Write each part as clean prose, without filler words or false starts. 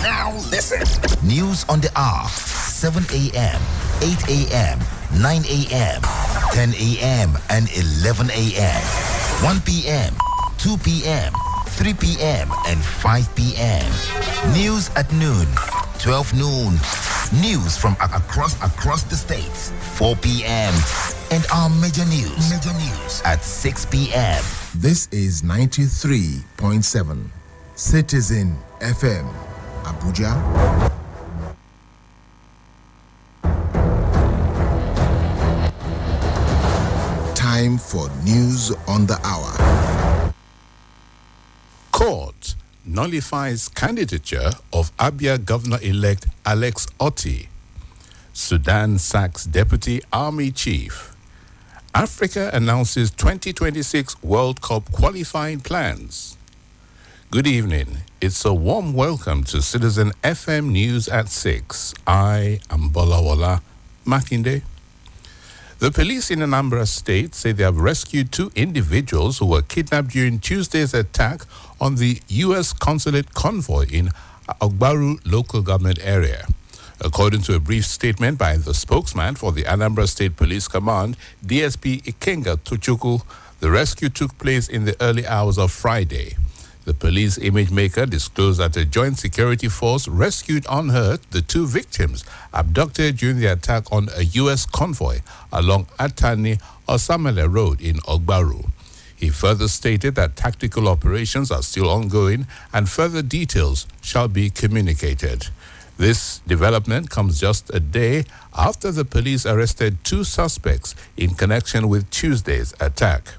Now listen. News on the hour, 7 a.m., 8 a.m., 9 a.m., 10 a.m., and 11 a.m., 1 p.m., 2 p.m., 3 p.m., and 5 p.m. News at noon, 12 noon. News from across the states, 4 p.m. And our major news at 6 p.m. This is 93.7 Citizen FM, Abuja. Time for news on the hour. Court nullifies candidature of Abia Governor-elect Alex Otti. Sudan sacks Deputy Army Chief. Africa announces 2026 World Cup qualifying plans. Good evening. It's a warm welcome to Citizen FM News at 6. I am Bolawala Makinde. The police in Anambra State say they have rescued 2 individuals who were kidnapped during Tuesday's attack on the U.S. consulate convoy in Ogbaru local government area. According to a brief statement by the spokesman for the Anambra State Police Command, DSP Ikenga Tochukwu, the rescue took place in the early hours of Friday. The police image maker disclosed that a joint security force rescued unhurt the 2 victims abducted during the attack on a U.S. convoy along Atani Osamele Road in Ogbaru. He further stated that tactical operations are still ongoing and further details shall be communicated. This development comes just a day after the police arrested 2 suspects in connection with Tuesday's attack.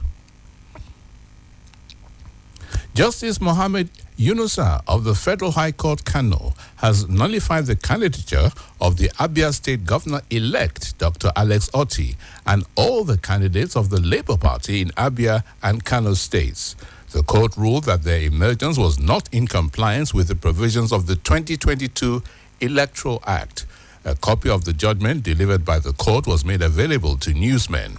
Justice Mohammed Yunusa of the Federal High Court Kano has nullified the candidature of the Abia State Governor-elect Dr. Alex Otti and all the candidates of the Labour Party in Abia and Kano states. The court ruled that their emergence was not in compliance with the provisions of the 2022 Electoral Act. A copy of the judgment delivered by the court was made available to newsmen.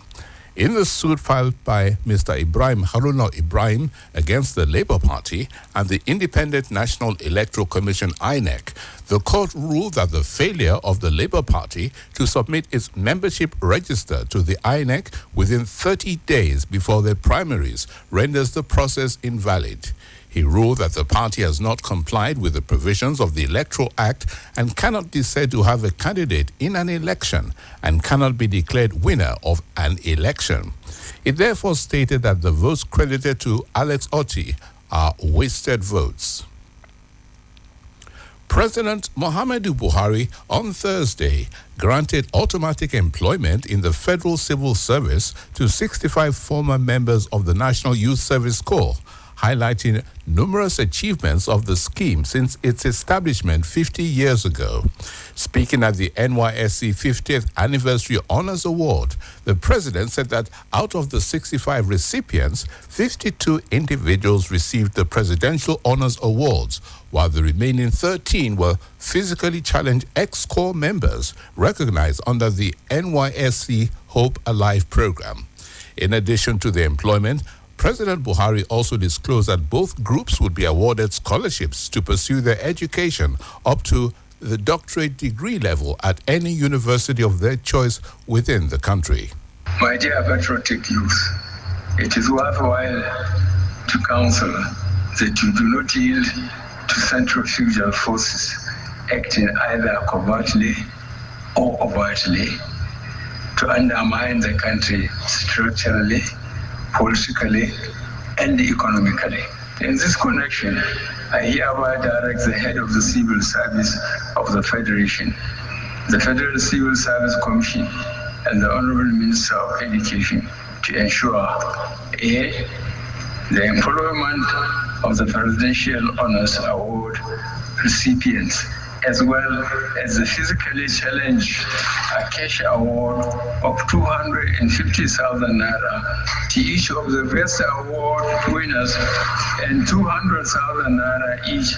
In the suit filed by Mr. Ibrahim Haruna Ibrahim against the Labour Party and the Independent National Electoral Commission INEC, the court ruled that the failure of the Labour Party to submit its membership register to the INEC within 30 days before their primaries renders the process invalid. He ruled that the party has not complied with the provisions of the Electoral Act and cannot be said to have a candidate in an election and cannot be declared winner of an election. It therefore stated that the votes credited to Alex Otti are wasted votes. President Muhammadu Buhari on Thursday granted automatic employment in the Federal Civil Service to 65 former members of the National Youth Service Corps, highlighting numerous achievements of the scheme since its establishment 50 years ago. Speaking at the NYSC 50th Anniversary Honors Award, the president said that out of the 65 recipients, 52 individuals received the Presidential Honors Awards, while the remaining 13 were physically challenged ex-corps members recognized under the NYSC Hope Alive program. In addition to the employment, President Buhari also disclosed that both groups would be awarded scholarships to pursue their education up to the doctorate degree level at any university of their choice within the country. My dear patriotic youth, it is worthwhile to counsel that you do not yield to centrifugal forces acting either covertly or overtly to undermine the country structurally, politically, and economically. In this connection, I hereby direct the head of the Civil Service of the Federation, the Federal Civil Service Commission, and the Honorable Minister of Education to ensure A, the employment of the Presidential Honors Award recipients, as well as the physically challenged a cash award of 250,000 naira to each of the best award winners and 200,000 naira each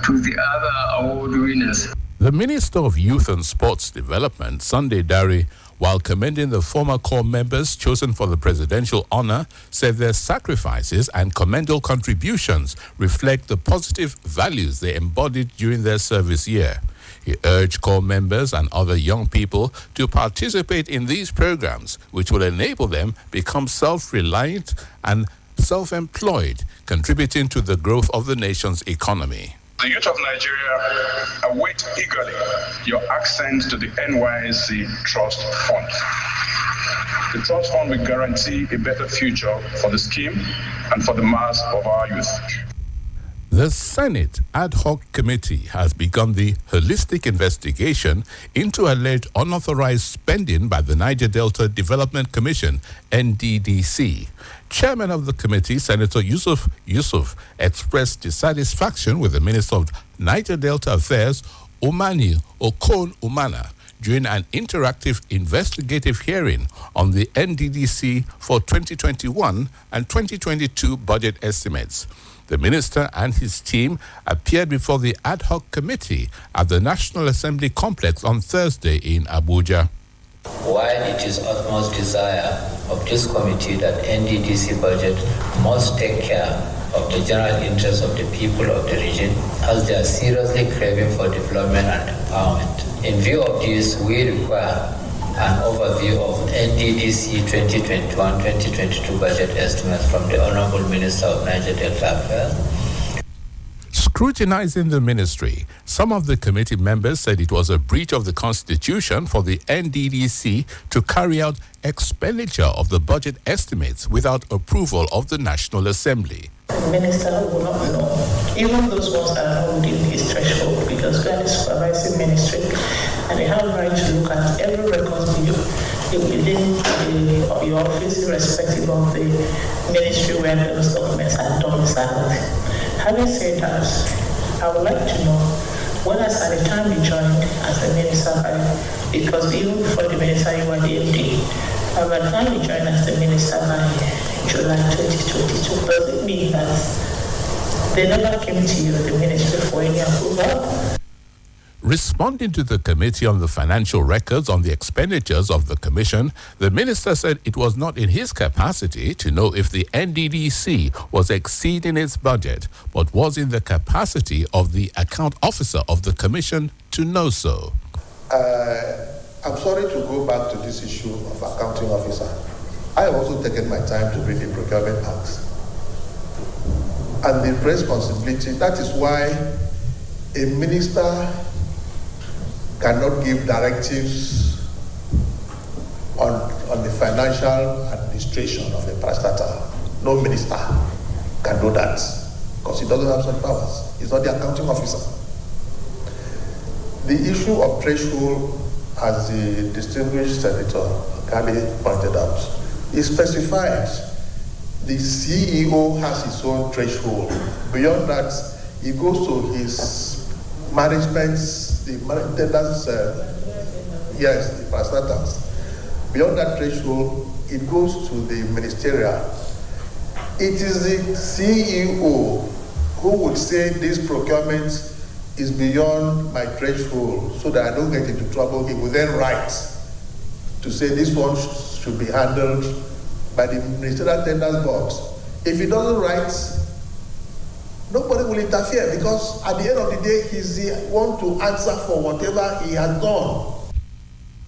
to the other award winners. The Minister of Youth and Sports Development, Sunday Dari, while commending the former corps members chosen for the presidential honor, said their sacrifices and commendable contributions reflect the positive values they embodied during their service year. He urged corps members and other young people to participate in these programs, which will enable them become self-reliant and self-employed, contributing to the growth of the nation's economy. The youth of Nigeria await eagerly your access to the NYSC Trust Fund. The Trust Fund will guarantee a better future for the scheme and for the mass of our youth. The Senate Ad Hoc Committee has begun the holistic investigation into alleged unauthorized spending by the Niger Delta Development Commission, NDDC. Chairman of the committee, Senator Yusuf, expressed dissatisfaction with the Minister of Niger Delta Affairs, Umani Okon Umana, during an interactive investigative hearing on the NDDC for 2021 and 2022 budget estimates. The minister and his team appeared before the ad hoc committee at the National Assembly complex on Thursday in Abuja. While it is utmost desire of this committee that NDDC budget must take care of the general interests of the people of the region, as they are seriously craving for development and empowerment. In view of this, we require an overview of NDDC 2021-2022 budget estimates from the Honorable Minister of Niger Delta Affairs. Scrutinizing the ministry, some of the committee members said it was a breach of the Constitution for the NDDC to carry out expenditure of the budget estimates without approval of the National Assembly. The minister will not know, even those ones that are not within his threshold, because we are the supervising ministry and they have a right to look at every record within your office, irrespective of the ministry where those documents are domiciled. Having said that, I would like to know when at the time you joined as the minister, because even before the minister you were the MD, by the time you joined as the minister by July 2022, does it mean that they never came to you, the ministry, for any approval? Responding to the Committee on the Financial Records on the expenditures of the Commission, the minister said it was not in his capacity to know if the NDDC was exceeding its budget, but was in the capacity of the account officer of the Commission to know so. I'm sorry to go back to this issue of accounting officer. I have also taken my time to read the Procurement Act. And the responsibility, that is why a minister cannot give directives on the financial administration of a parastatal. No minister can do that because he doesn't have such powers. He's not the accounting officer. The issue of threshold, as the distinguished Senator Kali pointed out, is specified. The CEO has his own threshold. Beyond that, he goes to his management's, the parastatals. Beyond that threshold, it goes to the ministerial. It is the CEO who would say this procurement is beyond my threshold so that I don't get into trouble. He will then write to say this one should be handled by the Ministerial Tenders Board. If he doesn't write, nobody will interfere because at the end of the day, he's the one to answer for whatever he has done.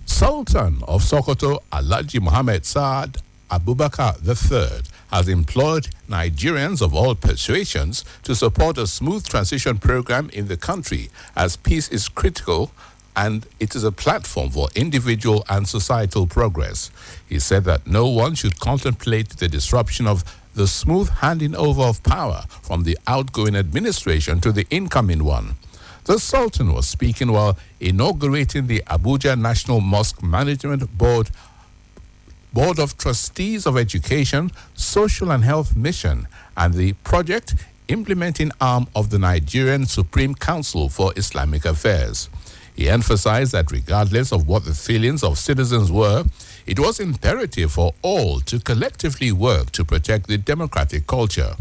Sultan of Sokoto, Alhaji Mohammed Saad Abubakar III, has implored Nigerians of all persuasions to support a smooth transition program in the country, as peace is critical and it is a platform for individual and societal progress. He said that no one should contemplate the disruption of the smooth handing over of power from the outgoing administration to the incoming one. The Sultan was speaking while inaugurating the Abuja National Mosque Management Board of Trustees of Education, Social and Health Mission, and the project implementing arm of the Nigerian Supreme Council for Islamic Affairs. He emphasized that regardless of what the feelings of citizens were, it was imperative for all to collectively work to protect the democratic culture.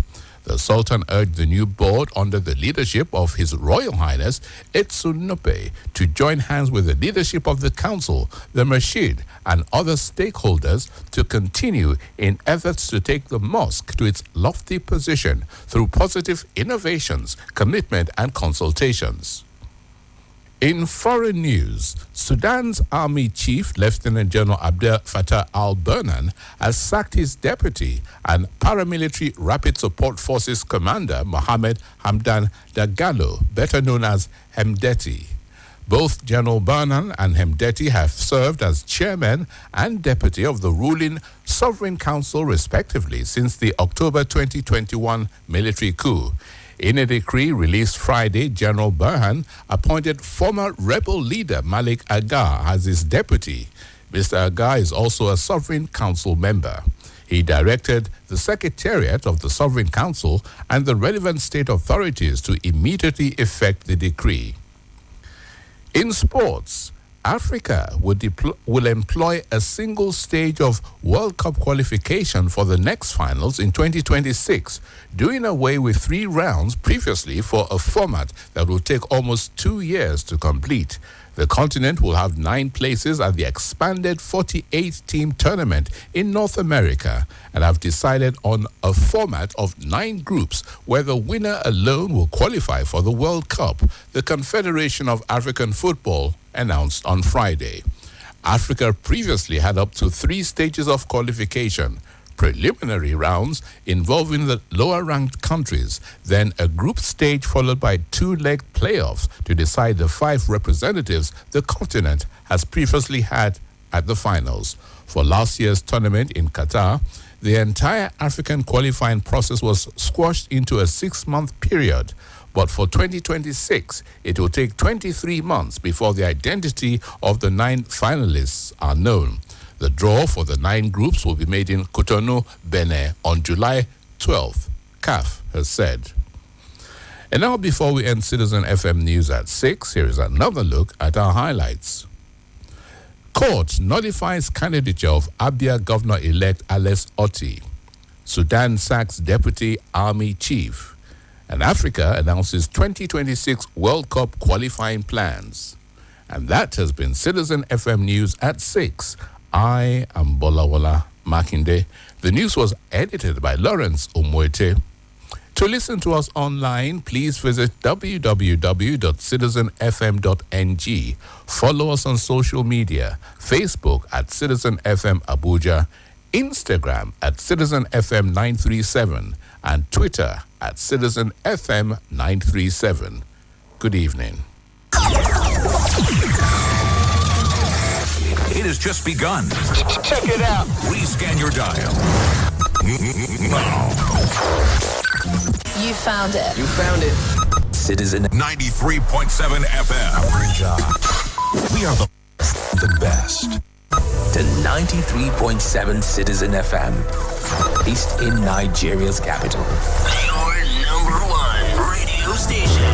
The Sultan urged the new board under the leadership of His Royal Highness Etsunupe to join hands with the leadership of the council, the Masjid, and other stakeholders to continue in efforts to take the mosque to its lofty position through positive innovations, commitment, and consultations. In foreign news, Sudan's Army Chief, Lieutenant General Abdel Fattah al-Burhan, has sacked his deputy and paramilitary Rapid Support Forces commander, Mohammed Hamdan Dagalo, better known as Hemdeti. Both General Burhan and Hemdeti have served as chairman and deputy of the ruling Sovereign Council, respectively, since the October 2021 military coup. In a decree released Friday, General Burhan appointed former rebel leader Malik Agar as his deputy. Mr. Agar is also a Sovereign Council member. He directed the Secretariat of the Sovereign Council and the relevant state authorities to immediately effect the decree. In sports, Africa will employ a single stage of World Cup qualification for the next finals in 2026, doing away with 3 rounds previously for a format that will take almost 2 years to complete. The continent will have 9 places at the expanded 48-team tournament in North America and have decided on a format of 9 groups where the winner alone will qualify for the World Cup, the Confederation of African Football announced on Friday. Africa previously had up to 3 stages of qualification: preliminary rounds involving the lower-ranked countries, then a group stage followed by 2-leg playoffs to decide the 5 representatives the continent has previously had at the finals. For last year's tournament in Qatar, the entire African qualifying process was squashed into a 6-month period. But for 2026, it will take 23 months before the identity of the 9 finalists are known. The draw for the 9 groups will be made in Cotonou, Benin on July 12th, CAF has said. And now, before we end Citizen FM News at 6, here is another look at our highlights. Court nullifies candidature of Abia Governor-elect Alex Otti. Sudan sacks Deputy Army Chief. And Africa announces 2026 World Cup qualifying plans. And that has been Citizen FM News at 6. I am Bolawala Makinde. The news was edited by Lawrence Umwete. To listen to us online, please visit www.citizenfm.ng. Follow us on social media, Facebook at Citizen FM Abuja, Instagram at Citizen FM 937, and Twitter at Citizen FM 937. Good evening. It has just begun. Check it out. Rescan your dial. You found it. You found it. Citizen 93.7 FM. Abuja. We are the best. To 93.7 Citizen FM. Based in Nigeria's capital. Your #1 radio station.